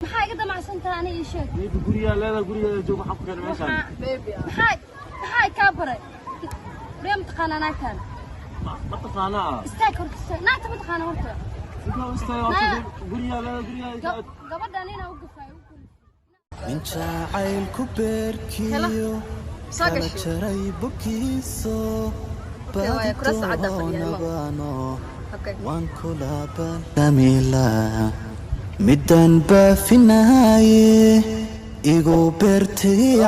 maxay ka damacsan tahay aniga ii sheeg beebi guriga joog waxa ku keenay meeshan beebi maxay ka baray reem taqaana naagtan ma taqaana istaag horta naagta ma taqaana horta sidoo istaag guriga gabadhan inaa u gafay min jacayl ku beerkiyo kala jaray bukiiso baaditoonabano waan kula bandamila middan baafinaye igu beertay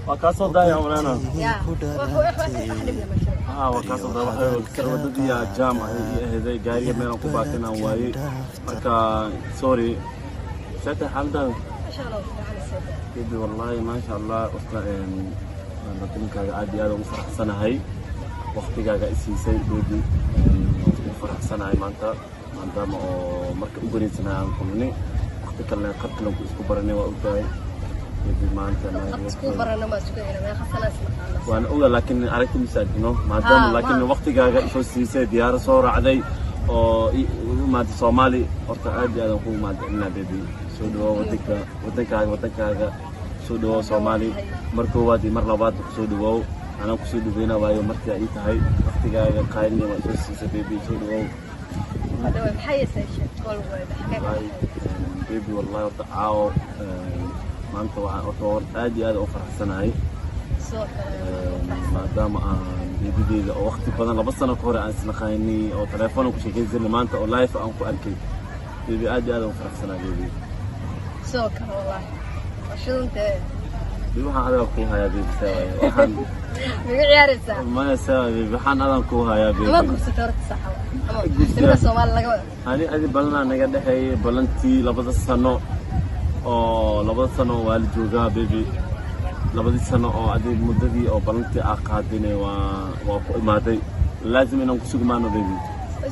وكاسو داي عمرنا وكاسو داي كروددي يا جامع هذي غاري ميل ku baaqina way marka sorry sata halda insha Allah كده والله ما شاء الله أصلاً نتمنى عادي هذا مفرح هاي وقتي جاء إسيسي بودي مفرح سنة هاي مانتا ما مركب أقولين سنة عن كمني وقت كلنا قتلوا كوسكوبرني وأوتاي يدي مانتا كوسكوبرنا ما سكينا ما خسنا اسمه وأنا أقول لكن عرفت مثال إنه لكن وقت جاء إسيسي ديار صور عادي أو ما الصومالي وقت عادي هذا هو ما دنا بيبي سودو waddankaaga soo dhawow Soomaali markuu waadi mar labaad ku soo dhawow ana ku soo dhaweena waayo markii ay tahay waqtigaaga qaylni waa soo siisay baby soo dhawow hada way xayisay shaqol wada baby wallahi ta'aaw maanta waxaan aad iyo aad u faraxsanahay maadaama aan babydeeda oo waqti badan 2 sano ka hor aan isla qaynay oo telefoon ku sheekaysanay maanta oo live aan ku arkay baby aad iyo aad u faraxsanahay baby سوكر والله شو انت waxaan adiga ku hayaa baby sawa waxaan miga ciyaaraysaa ma sawa baby waxaan adiga ku hayaa baby ma gursato horta sax ama gursato Soomaali laga wada adi balana naga dhaxay balantii 2 sano oo 2 sano waa la joogaa baby 2 sano oo adi muddadii oo balantii aan qaadinay waa ku imaaday laazim inaan ku sugmaano baby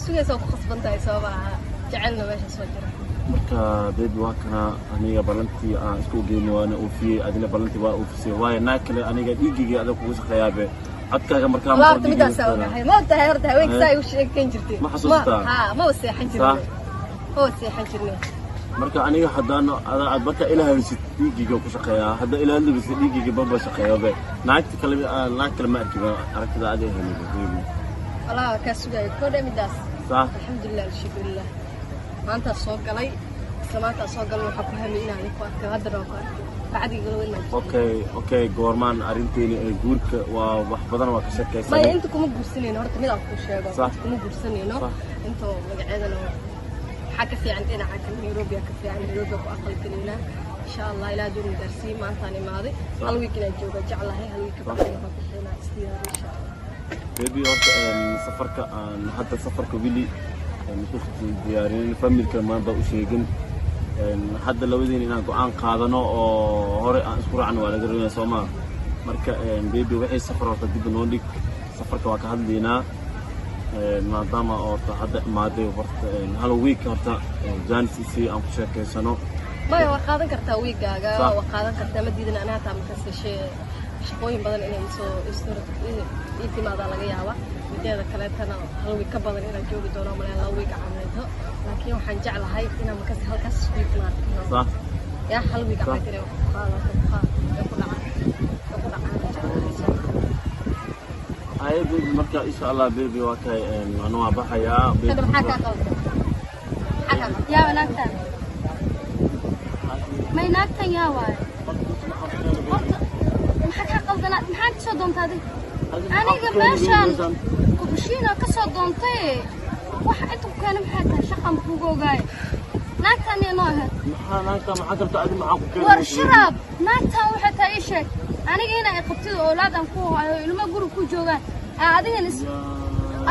sugayso ku qasbantahay sababaha jacelna meesha soo jira marka baby waa kana aniga balantii aan isku geeyno waana u fiye adina balantii waa u fisay waayo naakale aniga dhiigigii adag kugu shaqeeyaabe codkaaga markaa ma horta midaas ma tahay horta haweenka say u sheekan jirtay ma xasuustaa ma waseexan jirnay ma waseexan jirnay marka aniga hadaan aad marka ilaahay si dhiigiga ku shaqeeyaa hada ilaahay si dhiigiga baba shaqeeyo naagta kale ma arkiba aragtida aad ay helay baby walaa ka sugay koodhe midaas صح الحمد لله والشكر لله ما أنت صوت قلي سمعت صوت قلي وحكوا همي إنا عليك وأكثر هذا الرقم بعد يقولوا لنا أوكي جورمان أرنتيني جورك وحفظنا وكشك ما أنتكم مجرسين هرت ميدا كل شيء صح أنتكم مجرسين أنتوا مقعدنا حكى في عندنا حكى من أوروبا كفي عن أوروبا وأقل كلنا إن شاء الله إلى دون درسي ما ثاني ماضي هلوي كنا جوجا جعلها هلوي كبرنا بقينا استيار إن شاء الله بيبي سفرك حتى سفرك ويلي نشوف ديارين فاميل كمان بقوا شيء حتى لو إذا إن قان قادنا أو هراء أسبوع عن ولا قرينا سوما مركا بيبي وحي سفر وتجيب نودك سفرك وكهذا لينا ما دام أو تحدث ماضي وقت هلو ويك هرتا جانس سي أم شيء كيسانو ما هو قادن كرتا ويك جا وقادن كرتا مدينة أنا تعمل كسر shaqooyin badan inay soo intimaada laga yaaba mideeda kale tan hal week ka badan inaan joogi doono ma la week cameeyo laakiin waxaan jeclahay inaan markaas halkaas isku imaado صح ya hal week cameeyo هاي بيبي مركا إن شاء الله بيبي وكاي أنا بحيا هذا حكى قلبي حكى يا وناكتن ما يناكتن يا واي maxaa ka soo doontay aniga meeshan kubshiina ka soo doontay wax inta ku keenay maxay tahay shaqan kuugu ogaay naagtan inoo ahayd maxaa karta adi maxaa ku keenay war sharaab naagtan waxay tahay ii sheeg aniga inay qabtido oolaadan ku hayo ilmo guri ku joogaan adigana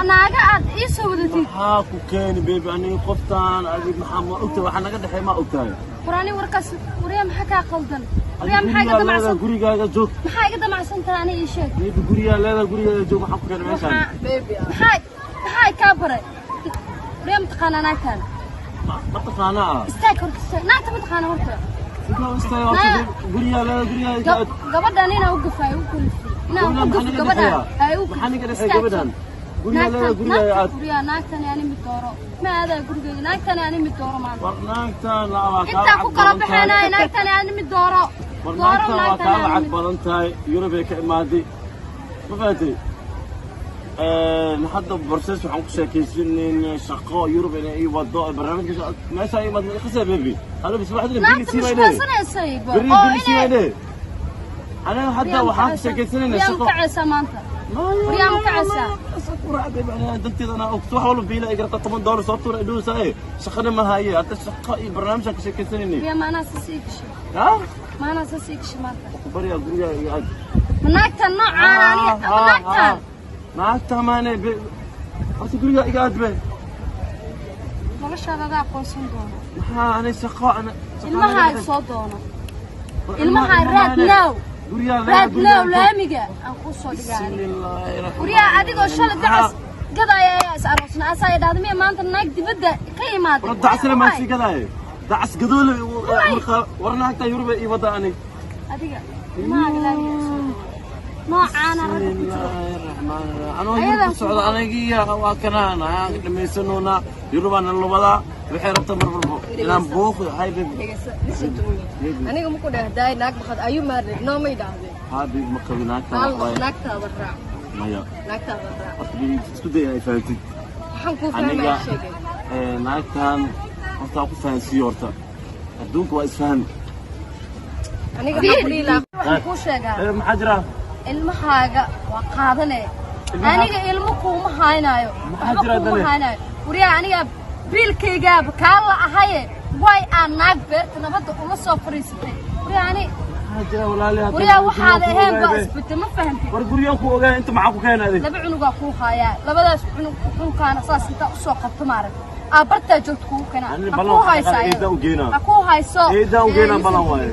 anaaga aad ii soo wadatid maxaa ku keenay baby aniga qoftaan adi maxaa ma ogtahay waxa naga dhaxay ma ogtahay quraani warkaas wariya maxaa ka qaldan wariya maxaa ka damacsan gurigaaga joog maxaa ka damacsan tahay aniga ii sheeg baby gurigaaga joog waxa ku keenay meeshan baby maxaa ka baray wariya mtaqaana naagtan ma taqaana istaag horta naagta ma taqaana horta sidoo istaag gurigaaga gabadhan inaa u gafay u kulifay inaa u gafay gabadhan ay u maxaa niga dhaxay gabadhan guriga naagtan yani mid dooro ma aada guriga naagtan yani mid dooro ma naagtan la waa inta ku kala baxeenay naagtan yani mid dooro naagtan waa ka lacag badan tahay Yurub ay ka imaadey ma faatay hadda borses waxaan ku sheekaysiin shaqo Yurub inay wado barnaamijka meesha ay madna khasab bebi hada bisbaxdina bilisi ma ilaahay أنا حتى وحاط شكلتني يا مكعسة مانتا يا مكعسة أنا دلتي أنا أكتوح ولا بيلا إجرت $8 صوتور إدوس إيه شخنا ما هي حتى شقة برنامجك شكلتني يا ما ناس سيكش ها ما ناس سيكش مانتا بري أقول يا مناكتا النوع عاني مناكتا مناكتا ماني أقول يا إجاد به ما بش هذا ذا قوسون دونا ها أنا شقة أنا المها صوت دونا المها راد ناو راد ناو لامجة أنقص صوت يعني وريا أديك وشال دعس قضايا يا أسألوسنا أسايد هذا مية ما أنت ناك تبدأ كلمات دعس لما في قضايا دعس قدول ورنا حتى يورب يوضعني أديك ما أقلاني ما أنا رد أنا سعود أنا جيا وكنا أنا لما يسنونا يوربنا اللبلا بحيرة مربو إلى بوخ هاي بيبي أنا كم كده داي ناك بخد أيوم مرة نومي داهي هذه مكونات ناك تابرع مايا ناك تابرع أصلي تسكتي يعني فهمتي حنكون فاهم شيء ناك كان أصلا فاهم سيورتا أدونك وإسفهم أنا كحولي لا حنكون شيء محجرة المحاجة وقاضنة أنا المكو محاينايو محاجرة محاينايو وريا أنا biilkayga gaab kaala ahay way aan naag beerta nabada uma soo fariisatay yani wariya waxaad ahayn ba isbitay ma fahamtay war guriyan ku ogaa inta maxaa ku keenaday laba cunuga ku haya labadaas cunugkaana saas inta u soo qabto maaran abarta joogto ku kana ku haysaa eeda u geena ku hayso eeda u geena balan way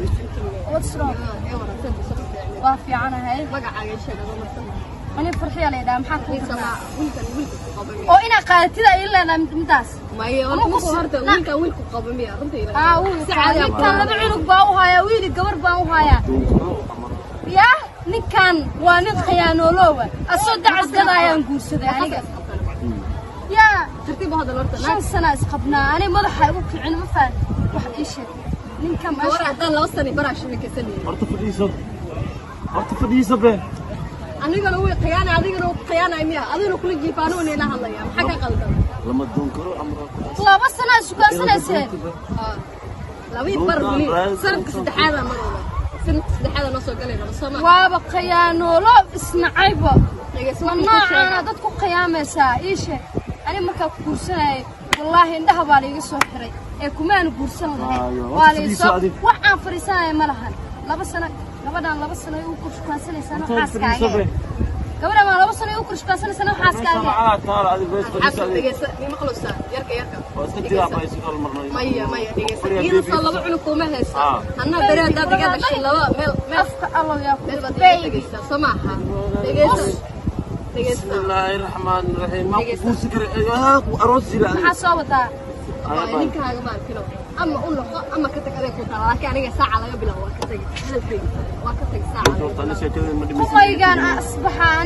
what's wrong waa fiicanahay magacaaga sheegado martan أنا فرحية ليدا محاكم سماع أو إنا قالتي ذا إلا أنا متاس ما هي أنا مصهرت ويلك قبل مية رنتي نكان لبع عنق باوهايا ويلي قبر باوهايا يا نكان وانت خيانو لوه الصدع عزقضايا نقول سده يا ترتيب هذا الورد 5 سنة اسقبنا أنا مضحى أبوك العلم ما فات واحد إيش نكان ما ورا عدان لو سني براش منك سني أرتفديسة به أنا قالوا قيانة أنا قيانة إمية أنا كل جيبانون إلى هلا يا محكا قلبي لما تنكروا أمرك لا بس أنا سكان سنة سنة لا ويبر بني سنة كسد حاجة مرة سنة كسد حاجة نصو قلينا بس ما وابا قيانو لا اسمع عيبه والنوع أنا ضدكو قيامة سا إيش أنا ما كقرسنا والله إنها بالي يسوي حري كمان قرسنا له والي يسوي وحنا فريسنا ملهن لا بس أنا لا بس أنا يوكش كان سنة حاسكاية قبل ما لا بس أنا يوكش كان سنة حاسكاية معاه ترى هذه بس فريسة ما خلص يركا واستدي لا بايس قال مرة مايا دقيقة صار الله عنكم ما هسه أنا بريء ده دقيقة الشيء لا أفك الله يا بيبي سماحة دقيقة بسم الله الرحمن الرحيم ما كفو سكر يا أروسي لا حصوبتها ninka haga ma arkino ama u noqo ama ka tag adeeg ku taala laakiin aniga saaca laga bilaabo waa ka tag halkay waa ka tag saaca qoygan asbaxaan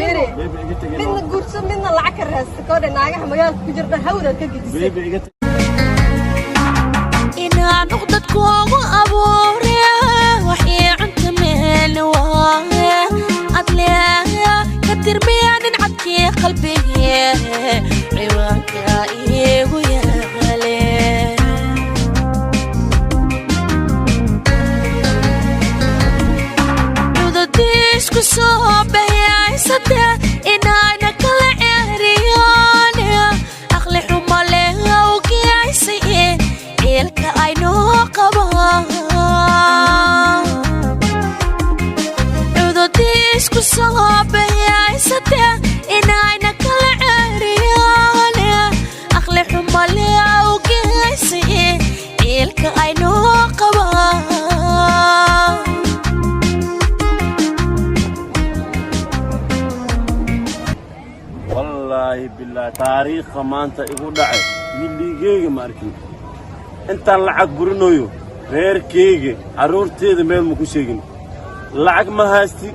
midna guurso midna lacag ka raasta koodha naagaha magaalada ku jirta hawra ka gidisay inaa noqdad kuugu abuure waxii cunta meel waaye adleeya ka tirmiyaanin cadkii qalbigee ciwaanka iigu yaale isku soo bayaysate inaana kala ceeriyaan aqli xumo leh awgiyaysay ciilka aynoo qabaan cududii isku soo bayaysate inaana kala ceeriyaan aqli xumo leh awgiyaysay ciilka aynoo qabaan والله بالله تاريخ ما أنت يقول دعي اللي جيجي ماركين أنت اللعق برنويو غير كيجي عرورتي ذا ميل مكوشيجين لعق ما هاستي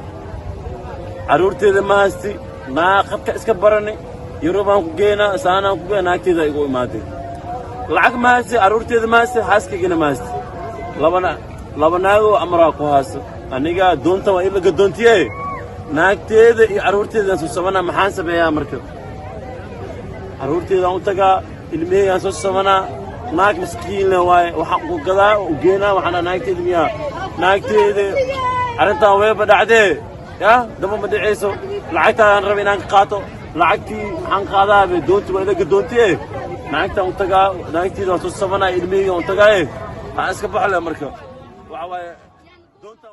عرورتي ذا ما هاستي ما خبك اسكبرني يوروبان كوجينا سانا كوجينا ناكتيدا يقول ماتي لعك ماسي عرورتيدا ماسي حاسكي جنا ماسي لبناغو أمراكو هاس أنيجا دونتا وإلا قدونتيه ناكتيدا عرورتيدا سوسمنا محاسب يا مركب عرورتيدا أنتجا المية سوسمنا ناك مسكين لواي وحقو كذا وجينا وحنا ناكتيد مياه ناكتيد أنت وين بدعدي يا دم مدعيسو لعكتا نربي نانك قاتو لعكتي عن قادا بدونت ولا قدونتي ناكتا أنتجا ناكتيد سوسمنا المية أنتجا إيه هاسك بحال أمريكا وعواي دونتا